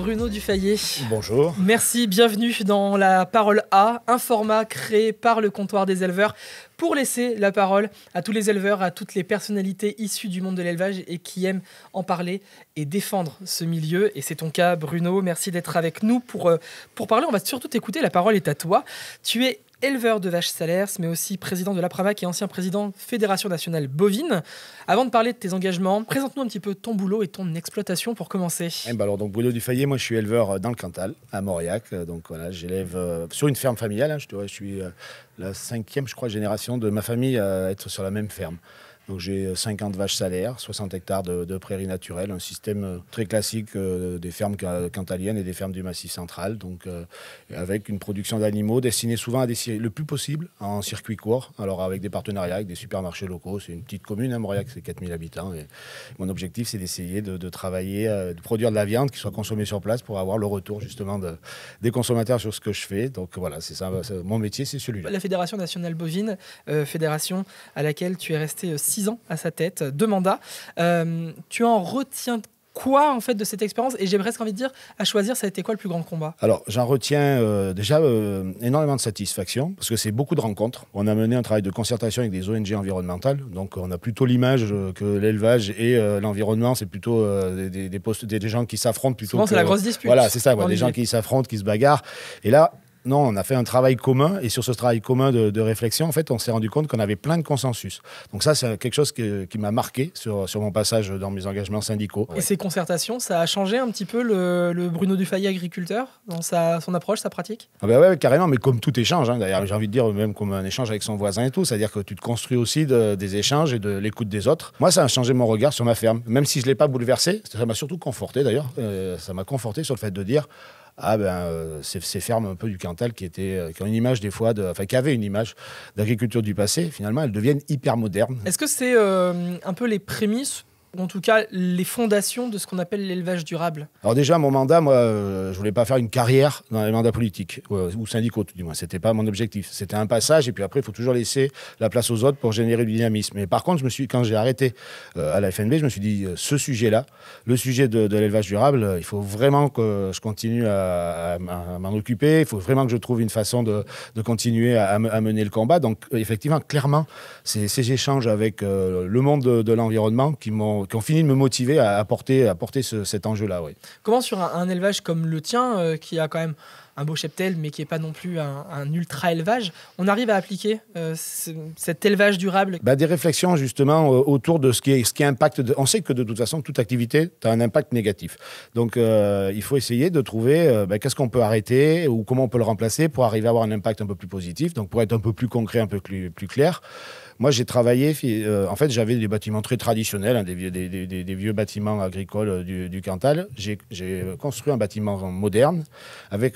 Bruno Dufayet. Bonjour. Merci, bienvenue dans La Parole A, un format créé par le comptoir des éleveurs pour laisser la parole à tous les éleveurs, à toutes les personnalités issues du monde de l'élevage et qui aiment en parler et défendre ce milieu. Et c'est ton cas, Bruno. Merci d'être avec nous pour parler. On va surtout t'écouter. La parole est à toi. Tu es éleveur de vaches salaires, mais aussi président de l'APRAVAC et ancien président Fédération nationale bovine. Avant de parler de tes engagements, présente-nous un petit peu ton boulot et ton exploitation pour commencer. Donc Bruno Dufayet, moi je suis éleveur dans le Cantal, à Mauriac. Donc voilà, j'élève sur une ferme familiale. Je suis la 5e, je crois, génération de ma famille à être sur la même ferme. Donc j'ai 50 vaches salaires, 60 hectares de prairies naturelles, un système très classique des fermes cantaliennes et des fermes du Massif central. Donc avec une production d'animaux destinée souvent à le plus possible en circuit court. Alors avec des partenariats avec des supermarchés locaux. C'est une petite commune, Mauriac, c'est 4000 habitants. Et mon objectif, c'est d'essayer de travailler, de produire de la viande qui soit consommée sur place pour avoir le retour justement des consommateurs sur ce que je fais. Donc voilà, c'est ça. Mon métier, c'est celui-là. La Fédération nationale bovine, fédération à laquelle tu es resté 6 ans à sa tête, 2 mandats. Tu en retiens quoi en fait de cette expérience? Et j'ai presque envie de dire, à choisir, ça a été quoi le plus grand combat? Alors j'en retiens déjà énormément de satisfaction parce que c'est beaucoup de rencontres. On a mené un travail de concertation avec des ONG environnementales. Donc on a plutôt l'image que l'élevage et l'environnement, c'est plutôt des gens qui s'affrontent plutôt. Souvent c'est la grosse dispute. Voilà, c'est ça, des gens qui s'affrontent, qui se bagarrent. Et là, non, on a fait un travail commun et sur ce travail commun de réflexion, en fait, on s'est rendu compte qu'on avait plein de consensus. Donc ça, c'est quelque chose qui m'a marqué sur mon passage dans mes engagements syndicaux. Et ces concertations, ça a changé un petit peu le Bruno Dufayet agriculteur dans son approche, sa pratique? Ouais, carrément, mais comme tout échange, d'ailleurs, j'ai envie de dire même comme un échange avec son voisin et tout, c'est-à-dire que tu te construis aussi des échanges et de l'écoute des autres. Moi, ça a changé mon regard sur ma ferme, même si je ne l'ai pas bouleversé, ça m'a surtout conforté d'ailleurs, ça m'a conforté sur le fait de dire ces fermes un peu du Cantal qui ont une image des fois, qui avaient une image d'agriculture du passé, finalement, elles deviennent hyper modernes. Est-ce que c'est un peu les prémices, ou en tout cas les fondations de ce qu'on appelle l'élevage durable? Alors déjà, mon mandat, moi, je voulais pas faire une carrière dans les mandats politiques, ou syndicaux, tout du moins. C'était pas mon objectif. C'était un passage, et puis après, il faut toujours laisser la place aux autres pour générer du dynamisme. Mais par contre, quand j'ai arrêté à la FNB, je me suis dit, ce sujet-là, le sujet de l'élevage durable, il faut vraiment que je continue à m'en occuper. Il faut vraiment que je trouve une façon de continuer à mener le combat. Donc, effectivement, clairement, ces échanges avec le monde de l'environnement qui ont fini de me motiver à porter cet enjeu-là. Oui. Comment sur un élevage comme le tien, qui a quand même un beau cheptel, mais qui n'est pas non plus un ultra-élevage, on arrive à appliquer cet élevage durable? Des réflexions justement autour de ce qui impacte. On sait que de toute façon, toute activité a un impact négatif. Donc il faut essayer de trouver qu'est-ce qu'on peut arrêter ou comment on peut le remplacer pour arriver à avoir un impact un peu plus positif. Donc pour être un peu plus concret, un peu plus clair. Moi, j'ai travaillé, en fait, j'avais des bâtiments très traditionnels, des vieux bâtiments agricoles du Cantal. J'ai construit un bâtiment moderne avec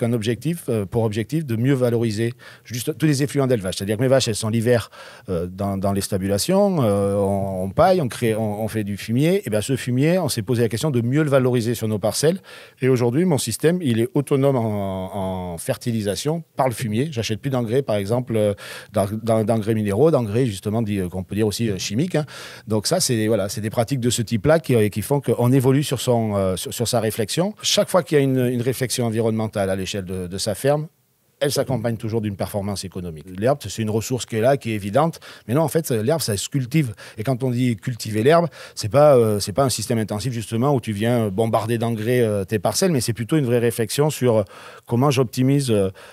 pour objectif de mieux valoriser juste tous les effluents d'élevage. C'est-à-dire que mes vaches, elles sont l'hiver dans les stabulations, on paille, on fait du fumier. Et bien, ce fumier, on s'est posé la question de mieux le valoriser sur nos parcelles. Et aujourd'hui, mon système, il est autonome en fertilisation par le fumier. J'achète plus d'engrais, par exemple, d'engrais minéraux, d'engrais justement qu'on peut dire aussi chimique. Donc ça, c'est des pratiques de ce type-là qui font qu'on évolue sur sa réflexion. Chaque fois qu'il y a une réflexion environnementale à l'échelle de sa ferme, elle s'accompagne toujours d'une performance économique. L'herbe, c'est une ressource qui est là, qui est évidente. Mais non, en fait, l'herbe, ça se cultive. Et quand on dit cultiver l'herbe, c'est pas un système intensif, justement, où tu viens bombarder d'engrais tes parcelles, mais c'est plutôt une vraie réflexion sur comment j'optimise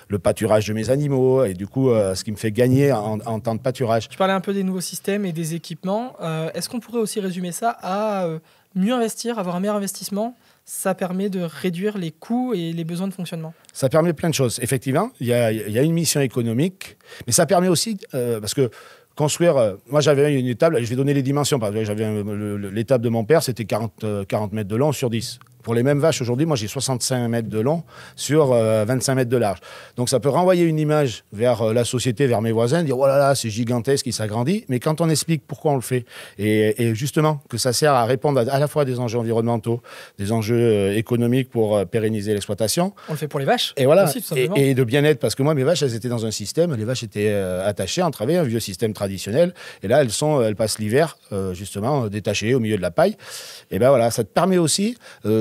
le pâturage de mes animaux et du coup, ce qui me fait gagner en temps de pâturage. Je parlais un peu des nouveaux systèmes et des équipements. Est-ce qu'on pourrait aussi résumer ça à mieux investir, avoir un meilleur investissement? Ça permet de réduire les coûts et les besoins de fonctionnement. Ça permet plein de choses. Effectivement, il y a une mission économique, mais ça permet aussi, parce que construire... moi, j'avais une étable, je vais donner les dimensions. L'étable de mon père, c'était 40 mètres de long sur 10. Pour les mêmes vaches, aujourd'hui, moi, j'ai 65 mètres de long sur 25 mètres de large. Donc, ça peut renvoyer une image vers la société, vers mes voisins, dire « Oh là là, c'est gigantesque, il s'agrandit ». Mais quand on explique pourquoi on le fait, et justement, que ça sert à répondre à la fois des enjeux environnementaux, des enjeux économiques pour pérenniser l'exploitation. On le fait pour les vaches. Et voilà, aussi, tout simplement. et de bien-être, parce que moi, mes vaches, elles étaient dans un système, les vaches étaient attachées, on travaillait un vieux système traditionnel. Et là, elles passent l'hiver, justement, détachées au milieu de la paille. Et bien voilà, ça te permet aussi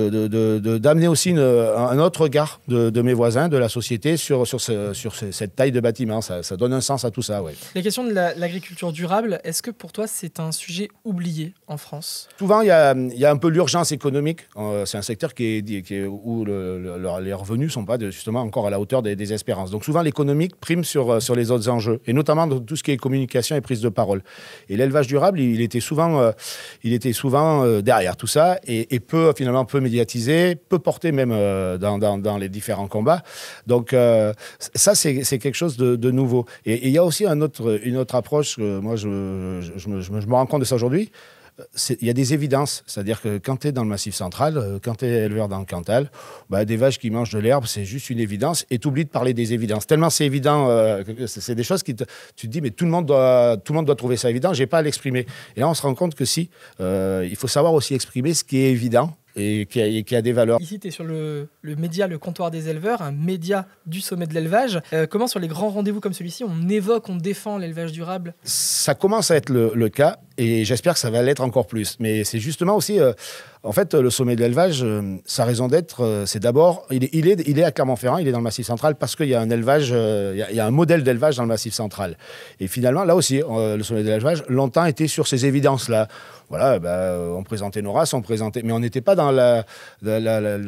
d'amener aussi un autre regard de mes voisins, de la société sur cette taille de bâtiment. Ça donne un sens à tout ça, ouais. La question de l'agriculture durable, est-ce que pour toi c'est un sujet oublié en France ? Souvent, il y a un peu l'urgence économique. C'est un secteur où les revenus ne sont pas justement encore à la hauteur des espérances. Donc souvent, l'économique prime sur les autres enjeux, et notamment dans tout ce qui est communication et prise de parole. Et l'élevage durable, il était souvent derrière tout ça, et peu médiatisé, peu porté même dans les différents combats. Donc ça, c'est quelque chose de nouveau. Et il y a aussi une autre approche, moi je me rends compte de ça aujourd'hui. Il y a des évidences, c'est-à-dire que quand tu es dans le Massif central, quand tu es éleveur dans le Cantal, des vaches qui mangent de l'herbe, c'est juste une évidence, et tu oublies de parler des évidences. Tellement c'est évident, c'est des choses tu te dis, mais tout le monde doit trouver ça évident, j'ai pas à l'exprimer. Et là, on se rend compte que si, il faut savoir aussi exprimer ce qui est évident, et qui a des valeurs. Ici, tu es sur le média Le Comptoir des éleveurs, un média du sommet de l'élevage. Comment, sur les grands rendez-vous comme celui-ci, on défend l'élevage durable ? Ça commence à être le cas, et j'espère que ça va l'être encore plus. Mais c'est justement aussi... en fait, le sommet de l'élevage, sa raison d'être, c'est d'abord... Il est à Clermont-Ferrand, il est dans le Massif central, parce qu'il y a un élevage, il y a un modèle d'élevage dans le Massif central. Et finalement, là aussi, le sommet de l'élevage, longtemps, était sur ces évidences-là. Voilà, on présentait nos races, mais on n'était pas dans la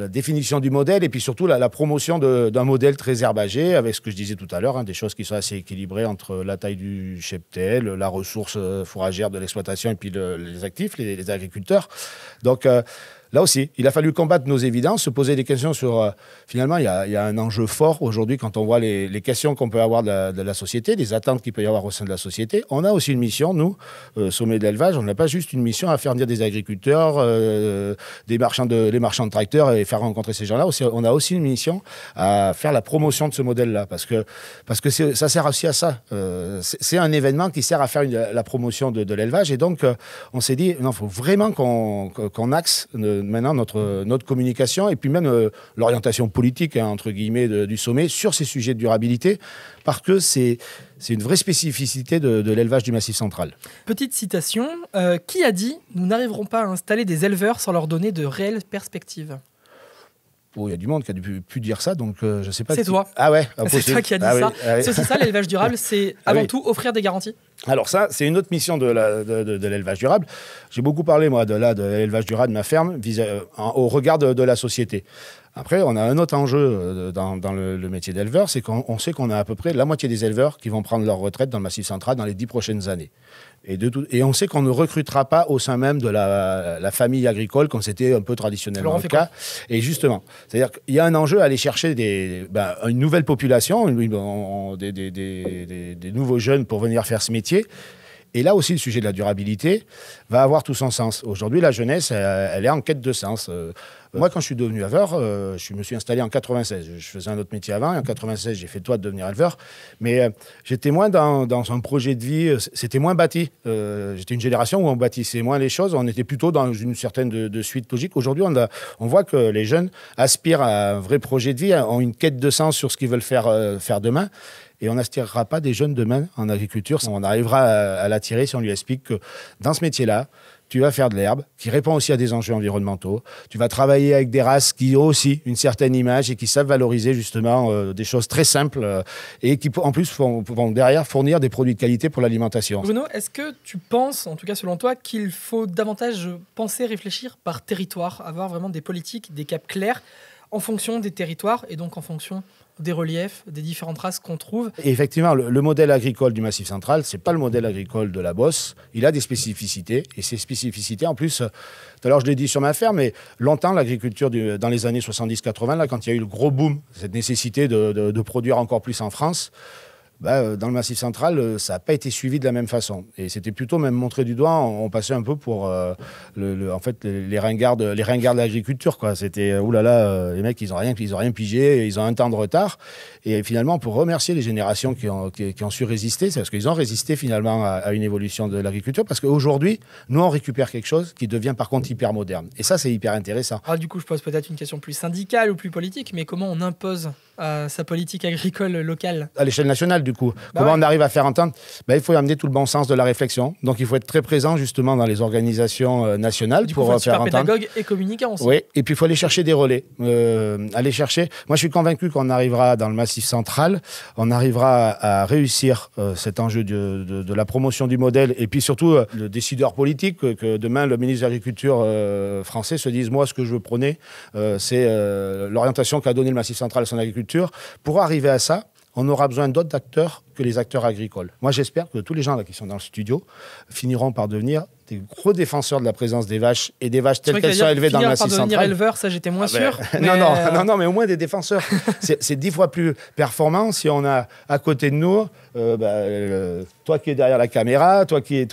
définition du modèle, et puis surtout la promotion d'un modèle très herbagé, avec ce que je disais tout à l'heure, des choses qui sont assez équilibrées entre la taille du cheptel, la ressource fourragère de l'exploitation, et puis les actifs, les agriculteurs. Donc là aussi, il a fallu combattre nos évidences, se poser des questions sur... finalement, il y a un enjeu fort aujourd'hui quand on voit les questions qu'on peut avoir de la société, les attentes qu'il peut y avoir au sein de la société. On a aussi une mission, nous, sommet de l'élevage, on n'a pas juste une mission à faire venir des agriculteurs, les marchands de tracteurs, et faire rencontrer ces gens-là. On a aussi une mission à faire la promotion de ce modèle-là, parce que ça sert aussi à ça. C'est un événement qui sert à faire la promotion de l'élevage, et donc on s'est dit, non, il faut vraiment qu'on axe maintenant notre communication, et puis même l'orientation politique, entre guillemets, du sommet sur ces sujets de durabilité, parce que c'est une vraie spécificité de l'élevage du Massif central. Petite citation, qui a dit « Nous n'arriverons pas à installer des éleveurs sans leur donner de réelles perspectives ». Il y a du monde qui a pu dire ça, donc je ne sais pas. C'est toi. Ah ouais. C'est toi qui as dit ça. Oui, ah oui. C'est aussi ça, l'élevage durable, c'est avant tout offrir des garanties. Alors ça, c'est une autre mission de l'élevage durable. J'ai beaucoup parlé, moi, de l'élevage durable de ma ferme, au regard de la société. Après, on a un autre enjeu dans le métier d'éleveur, c'est qu'on sait qu'on a à peu près la moitié des éleveurs qui vont prendre leur retraite dans le Massif central dans les 10 prochaines années. Et on sait qu'on ne recrutera pas au sein même de la famille agricole, comme c'était un peu traditionnellement le cas. Et justement, c'est-à-dire qu'il y a un enjeu à aller chercher une nouvelle population, des nouveaux jeunes pour venir faire ce métier. Et là aussi, le sujet de la durabilité va avoir tout son sens. Aujourd'hui, la jeunesse, elle est en quête de sens. Moi, quand je suis devenu éleveur, je me suis installé en 96. Je faisais un autre métier avant. Et en 96, j'ai fait le choix de devenir éleveur. Mais j'étais moins dans un projet de vie. C'était moins bâti. J'étais une génération où on bâtissait moins les choses. On était plutôt dans une certaine de suite logique. Aujourd'hui, on voit que les jeunes aspirent à un vrai projet de vie, ont une quête de sens sur ce qu'ils veulent faire demain. Et on n'aspirera pas des jeunes demain en agriculture. On arrivera à l'attirer si on lui explique que dans ce métier-là, tu vas faire de l'herbe, qui répond aussi à des enjeux environnementaux. Tu vas travailler avec des races qui ont aussi une certaine image et qui savent valoriser justement des choses très simples et qui en plus vont derrière fournir des produits de qualité pour l'alimentation. Bruno, est-ce que tu penses, en tout cas selon toi, qu'il faut davantage penser, réfléchir par territoire, avoir vraiment des politiques, des caps clairs en fonction des territoires et donc en fonction des reliefs, des différentes races qu'on trouve? Et effectivement, le modèle agricole du Massif central, c'est pas le modèle agricole de la Beauce. Il a des spécificités. Et ces spécificités, en plus, tout à l'heure je l'ai dit sur ma ferme, mais longtemps, l'agriculture dans les années 70-80, là, quand il y a eu le gros boom, cette nécessité de produire encore plus en France, dans le Massif central, ça n'a pas été suivi de la même façon. Et c'était plutôt même montré du doigt. On passait un peu pour en fait, les ringards de l'agriculture, quoi. C'était, oulala, les mecs, ils ont rien pigé, ils ont un temps de retard. Et finalement, pour remercier les générations qui ont su résister, c'est parce qu'ils ont résisté finalement à une évolution de l'agriculture. Parce qu'aujourd'hui, nous, on récupère quelque chose qui devient par contre hyper moderne. Et ça, c'est hyper intéressant. Alors, du coup, je pose peut-être une question plus syndicale ou plus politique, mais comment on impose à sa politique agricole locale? À l'échelle nationale, du coup. Comment on arrive à faire entendre? Il faut amener tout le bon sens de la réflexion. Donc, il faut être très présent, justement, dans les organisations nationales Du coup, pour faut être faire super entendre. pédagogue et communicant aussi. Oui, et puis il faut aller chercher des relais. Aller chercher. Moi, je suis convaincu qu'on arrivera dans le Massif central, on arrivera à réussir cet enjeu de la promotion du modèle, et puis surtout le décideur politique, que demain le ministre de l'Agriculture français se dise, moi, ce que je veux prôner, c'est l'orientation qu'a donné le Massif central à son agriculture. Pour arriver à ça, on aura besoin d'autres acteurs que les acteurs agricoles. Moi, j'espère que tous les gens là qui sont dans le studio finiront par devenir des gros défenseurs de la présence des vaches, et des vaches telles qu'elles sont élevées dans le Massif central. Devenir éleveur, ça j'étais moins sûr. Non, mais au moins des défenseurs. C'est 10 fois plus performant si on a à côté de nous, toi qui es derrière la caméra, toi qui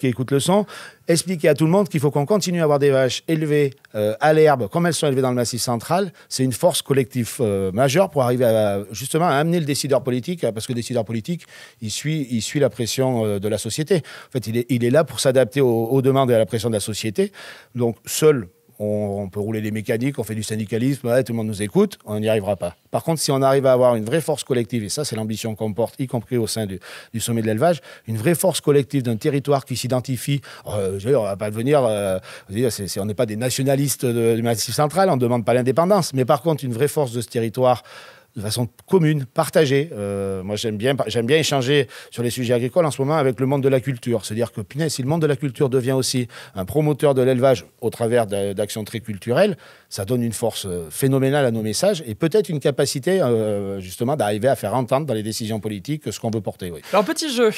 écoutes le son, expliquer à tout le monde qu'il faut qu'on continue à avoir des vaches élevées à l'herbe, comme elles sont élevées dans le Massif central. C'est une force collective majeure pour arriver justement à amener le décideur politique, parce que le décideur politique, il suit la pression de la société. En fait, il est là pour s'adapter aux demandes et à la pression de la société. Donc, seul, on peut rouler les mécaniques, on fait du syndicalisme, tout le monde nous écoute, on n'y arrivera pas. Par contre, si on arrive à avoir une vraie force collective, et ça, c'est l'ambition qu'on porte, y compris au sein du sommet de l'élevage, une vraie force collective d'un territoire qui s'identifie. On ne va pas devenir... on n'est pas des nationalistes du Massif central, on ne demande pas l'indépendance. Mais par contre, une vraie force de ce territoire, de façon commune, partagée. Moi, j'aime bien échanger sur les sujets agricoles en ce moment avec le monde de la culture. C'est-à-dire que, si le monde de la culture devient aussi un promoteur de l'élevage au travers d'actions très culturelles, ça donne une force phénoménale à nos messages et peut-être une capacité, justement, d'arriver à faire entendre dans les décisions politiques ce qu'on veut porter. Oui. Alors, petit jeu,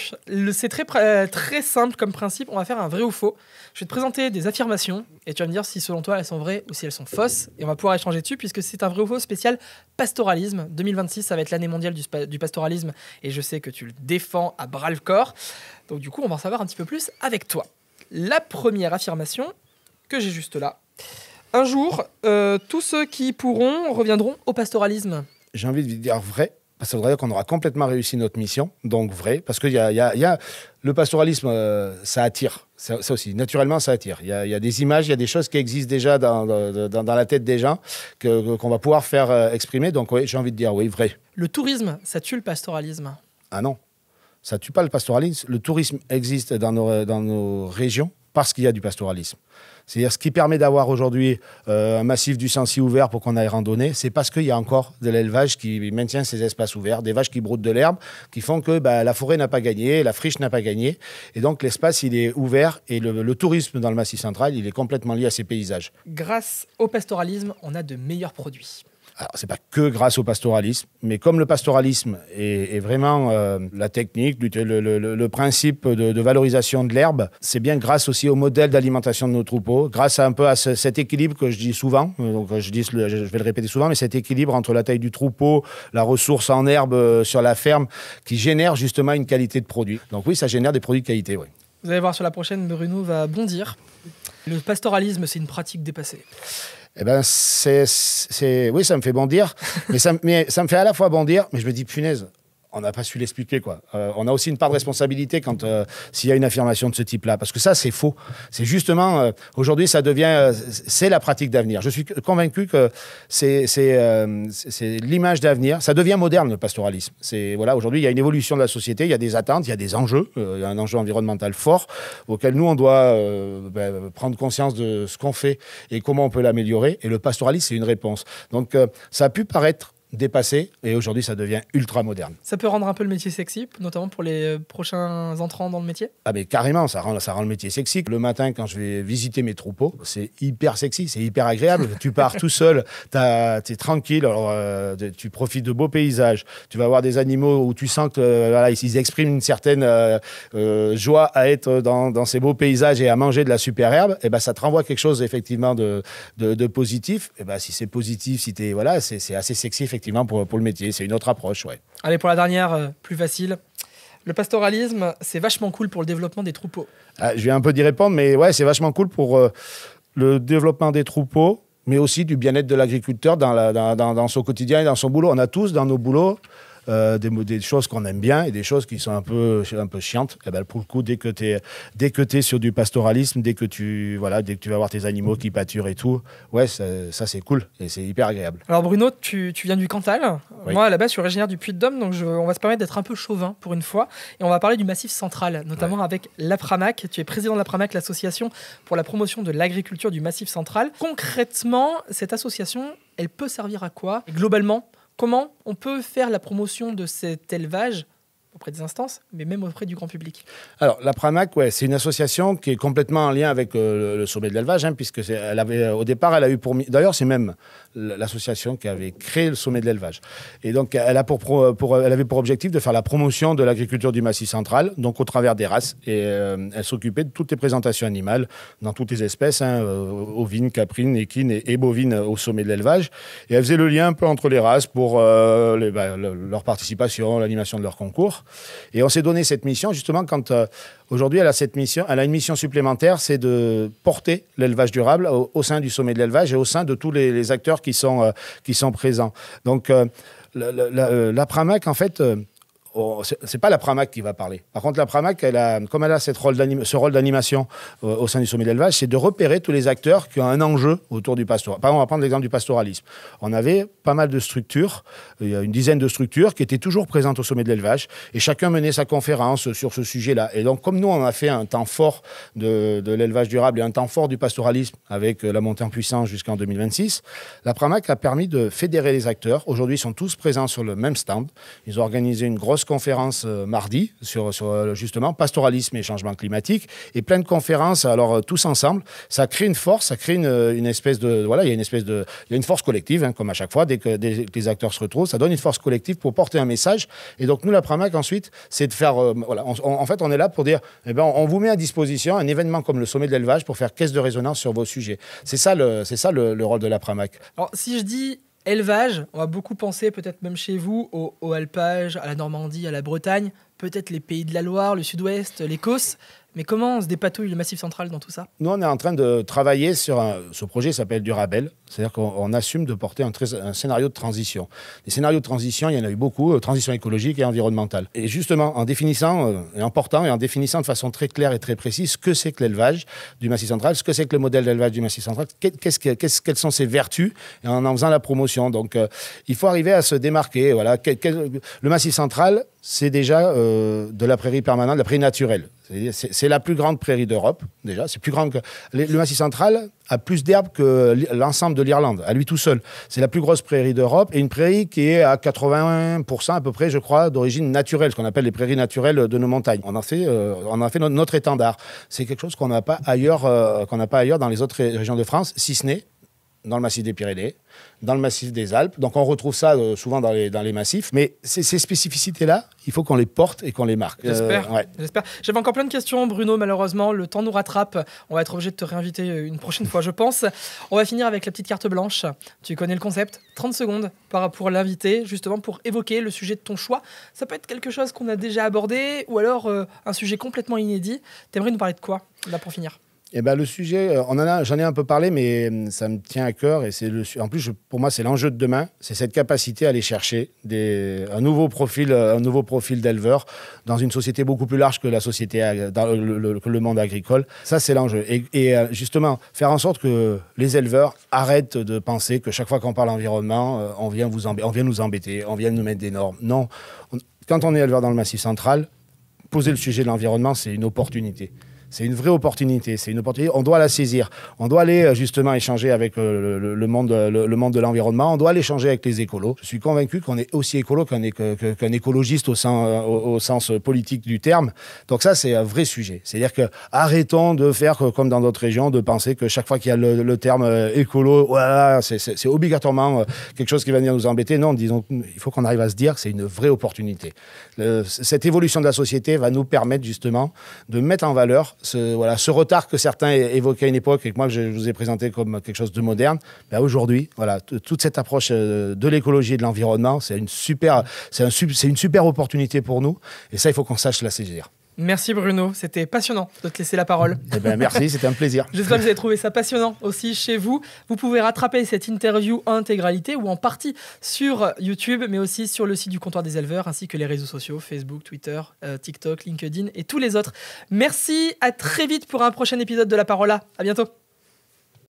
c'est très simple comme principe. On va faire un vrai ou faux. Je vais te présenter des affirmations et tu vas me dire si, selon toi, elles sont vraies ou si elles sont fausses. Et on va pouvoir échanger dessus puisque c'est un vrai ou faux spécial pastoralisme. 2026, ça va être l'année mondiale du pastoralisme et je sais que tu le défends à bras-le-corps. Donc du coup, on va en savoir un petit peu plus avec toi. La première affirmation que j'ai juste là. Un jour, tous ceux qui pourront reviendront au pastoralisme. J'ai envie de dire vrai, parce que ça voudrait dire qu'on aura complètement réussi notre mission. Donc vrai, parce que y a le pastoralisme, ça attire. Ça aussi, naturellement, ça attire. Il y a des images, il y a des choses qui existent déjà dans la tête des gens qu'on va pouvoir faire exprimer. Donc oui, j'ai envie de dire oui, vrai. Le tourisme, ça tue le pastoralisme? Ah non, ça ne tue pas le pastoralisme. Le tourisme existe dans nos régions parce qu'il y a du pastoralisme. C'est-à-dire ce qui permet d'avoir aujourd'hui un massif du Sancy ouvert pour qu'on aille randonner, c'est parce qu'il y a encore de l'élevage qui maintient ces espaces ouverts, des vaches qui broutent de l'herbe, qui font que la forêt n'a pas gagné, la friche n'a pas gagné. Et donc l'espace, il est ouvert et le tourisme dans le Massif central, il est complètement lié à ces paysages. Grâce au pastoralisme, on a de meilleurs produits. Alors, c'est pas que grâce au pastoralisme, mais comme le pastoralisme est vraiment la technique, le principe de valorisation de l'herbe, c'est bien grâce aussi au modèle d'alimentation de nos troupeaux, grâce un peu à cet équilibre que je dis souvent, donc je vais le répéter souvent, mais cet équilibre entre la taille du troupeau, la ressource en herbe sur la ferme, qui génère justement une qualité de produit. Donc oui, ça génère des produits de qualité, oui. Vous allez voir sur la prochaine, Bruno va bondir. Le pastoralisme, c'est une pratique dépassée. Eh ben, oui, ça me fait bondir, mais ça me fait à la fois bondir, mais je me dis, punaise, on n'a pas su l'expliquer, quoi. On a aussi une part de responsabilité quand s'il y a une affirmation de ce type-là, parce que ça, c'est faux. C'est justement, aujourd'hui, ça devient, c'est la pratique d'avenir. Je suis convaincu que c'est l'image d'avenir. Ça devient moderne, le pastoralisme. Voilà, aujourd'hui, il y a une évolution de la société, il y a des attentes, il y a des enjeux, il y a un enjeu environnemental fort auquel nous, on doit prendre conscience de ce qu'on fait et comment on peut l'améliorer. Et le pastoralisme, c'est une réponse. Donc, ça a pu paraître dépassé et aujourd'hui ça devient ultra moderne. Ça peut rendre un peu le métier sexy, notamment pour les prochains entrants dans le métier? Ah mais carrément, ça rend le métier sexy. Le matin quand je vais visiter mes troupeaux, c'est hyper sexy, c'est hyper agréable. Tu pars tout seul, t'es tranquille, alors, tu profites de beaux paysages, tu vas voir des animaux où tu sens que voilà, ils expriment une certaine joie à être dans ces beaux paysages et à manger de la super herbe, et ça te renvoie quelque chose effectivement de positif. Et si c'est positif, si voilà, c'est assez sexy effectivement pour le métier, c'est une autre approche, ouais. Allez, pour la dernière, plus facile. Le pastoralisme, c'est vachement cool pour le développement des troupeaux. Je viens un peu d'y répondre, mais ouais, c'est vachement cool pour le développement des troupeaux, mais aussi du bien-être de l'agriculteur dans son quotidien et dans son boulot. On a tous dans nos boulots des choses qu'on aime bien et des choses qui sont un peu chiantes. Et ben, pour le coup, dès que tu es sur du pastoralisme, dès que tu vas voir tes animaux qui pâturent et tout, ouais, ça c'est cool et c'est hyper agréable. Alors Bruno, tu viens du Cantal. Oui. Moi, à la base, je suis originaire du Puy-de-Dôme, donc on va se permettre d'être un peu chauvin pour une fois. Et on va parler du Massif central, notamment avec l'APRAMAC. Tu es président de l'APRAMAC, l'association pour la promotion de l'agriculture du Massif central. Concrètement, cette association, elle peut servir à quoi? Et globalement, comment on peut faire la promotion de cet élevage auprès des instances, mais même auprès du grand public? Alors, l'APRAMAC, ouais, c'est une association qui est complètement en lien avec le sommet de l'élevage, puisque au départ, elle a eu pour... D'ailleurs, c'est même l'association qui avait créé le sommet de l'élevage. Et donc, elle avait pour objectif de faire la promotion de l'agriculture du Massif central, donc au travers des races. Et elle s'occupait de toutes les présentations animales, dans toutes les espèces, ovines, caprines, équines et bovines au sommet de l'élevage. Et elle faisait le lien un peu entre les races pour leur participation, l'animation de leurs concours. Et on s'est donné cette mission, justement, quand aujourd'hui, elle a une mission supplémentaire, c'est de porter l'élevage durable au sein du sommet de l'élevage et au sein de tous les acteurs qui sont présents. Donc, l'APRAMAC, en fait... c'est pas la PRAMAC qui va parler. Par contre, la PRAMAC, comme elle a ce rôle d'animation au sein du sommet de l'élevage, c'est de repérer tous les acteurs qui ont un enjeu autour du pastorat. Par exemple, on va prendre l'exemple du pastoralisme. On avait pas mal de structures, il y a une dizaine de structures qui étaient toujours présentes au sommet de l'élevage et chacun menait sa conférence sur ce sujet-là. Et donc, comme nous, on a fait un temps fort de l'élevage durable et un temps fort du pastoralisme avec la montée en puissance jusqu'en 2026, la PRAMAC a permis de fédérer les acteurs. Aujourd'hui, ils sont tous présents sur le même stand. Ils ont organisé une grosse conférence mardi sur justement pastoralisme et changement climatique et plein de conférences, alors tous ensemble, ça crée une force, ça crée une espèce de il y a une force collective, comme à chaque fois dès que les acteurs se retrouvent, ça donne une force collective pour porter un message. Et donc nous, la PRAMAC ensuite, c'est de faire en fait on est là pour dire on vous met à disposition un événement comme le sommet de l'élevage pour faire caisse de résonance sur vos sujets. C'est ça le rôle de la PRAMAC. Alors si je dis élevage, on va beaucoup penser, peut-être même chez vous, au alpage, à la Normandie, à la Bretagne, peut-être les pays de la Loire, le Sud-Ouest, l'Écosse. Mais comment on se dépatouille le Massif central dans tout ça? Nous, on est en train de travailler sur ce projet qui s'appelle Durabel. C'est-à-dire qu'on assume de porter un scénario de transition. Les scénarios de transition, il y en a eu beaucoup, transition écologique et environnementale. Et justement, en définissant de façon très claire et très précise ce que c'est que l'élevage du Massif central, ce que c'est que le modèle d'élevage du Massif central, quelles sont ses vertus, et en faisant la promotion. Donc, il faut arriver à se démarquer. Voilà. Le Massif central, c'est déjà de la prairie permanente, de la prairie naturelle. C'est la plus grande prairie d'Europe, déjà. C'est plus grande que... Le Massif central a plus d'herbe que l'ensemble de l'Irlande, à lui tout seul. C'est la plus grosse prairie d'Europe et une prairie qui est à 80% à peu près, je crois, d'origine naturelle, ce qu'on appelle les prairies naturelles de nos montagnes. On a fait notre étendard. C'est quelque chose qu'on n'a pas ailleurs dans les autres régions de France, si ce n'est dans le massif des Pyrénées, dans le massif des Alpes. Donc on retrouve ça souvent dans les massifs. Mais ces spécificités-là, il faut qu'on les porte et qu'on les marque. J'espère. J'avais encore plein de questions, Bruno. Malheureusement, le temps nous rattrape. On va être obligé de te réinviter une prochaine fois, je pense. On va finir avec la petite carte blanche. Tu connais le concept. 30 secondes pour l'inviter, justement pour évoquer le sujet de ton choix. Ça peut être quelque chose qu'on a déjà abordé ou alors un sujet complètement inédit. T'aimerais nous parler de quoi, là, pour finir? Eh ben, le sujet, j'en ai un peu parlé, mais ça me tient à cœur. Et en plus, pour moi, c'est l'enjeu de demain. C'est cette capacité à aller chercher un nouveau profil d'éleveurs dans une société beaucoup plus large que la société, que le monde agricole. Ça, c'est l'enjeu. Et justement, faire en sorte que les éleveurs arrêtent de penser que chaque fois qu'on parle environnement, on vient nous embêter, on vient nous mettre des normes. Non. Quand on est éleveur dans le Massif central, poser le sujet de l'environnement, c'est une opportunité. C'est une vraie opportunité. C'est une opportunité. On doit la saisir. On doit aller justement échanger avec le monde de l'environnement. On doit aller échanger avec les écolos. Je suis convaincu qu'on est aussi écolo qu'un écologiste au sens politique du terme. Donc ça, c'est un vrai sujet. C'est-à-dire que arrêtons de faire comme dans d'autres régions, de penser que chaque fois qu'il y a le terme écolo, voilà, c'est obligatoirement quelque chose qui va venir nous embêter. Non, disons, il faut qu'on arrive à se dire que c'est une vraie opportunité. Cette évolution de la société va nous permettre justement de mettre en valeur ce retard que certains évoquaient à une époque et que moi je vous ai présenté comme quelque chose de moderne. Ben aujourd'hui, voilà, toute cette approche de l'écologie et de l'environnement, c'est une super opportunité pour nous. Et ça, il faut qu'on sache la saisir. Merci Bruno, c'était passionnant de te laisser la parole. Eh ben, merci, c'était un plaisir. J'espère que vous avez trouvé ça passionnant aussi chez vous. Vous pouvez rattraper cette interview en intégralité ou en partie sur YouTube, mais aussi sur le site du Comptoir des Éleveurs, ainsi que les réseaux sociaux, Facebook, Twitter, TikTok, LinkedIn et tous les autres. Merci, à très vite pour un prochain épisode de La Parole A. À bientôt.